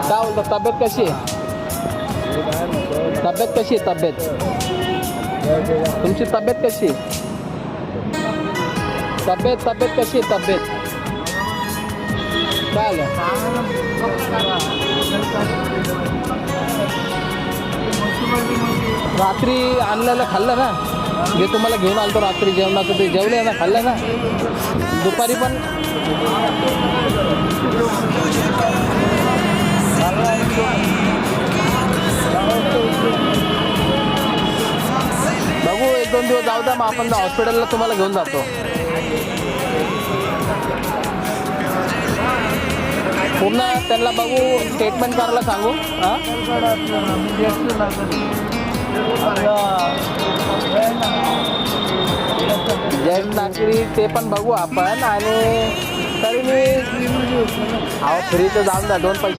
काय बोलतो, तब्येत कशी आहे? तब्येत कशी आहे? तब्येत तुमची तब्येत कशी आहे? तब्येत कशी आहे? तब्येत काय आलं? रात्री आणलेलं खाल्लं ना, जे तुम्हाला घेऊन आलतो रात्री जेवणाचं, ते जेवले ना, खाल्लं ना दुपारी पण. बघू 1-2 दिवस जाऊ द्या, मग आपण हॉस्पिटलला तुम्हाला घेऊन जातो. पूर्ण त्यांना बघू, ट्रीटमेंट करायला सांगू. हां जेट नागरी ते पण बघू आपण. आणि तरी मी फ्रीचं जाऊन द्या, 2 पैसे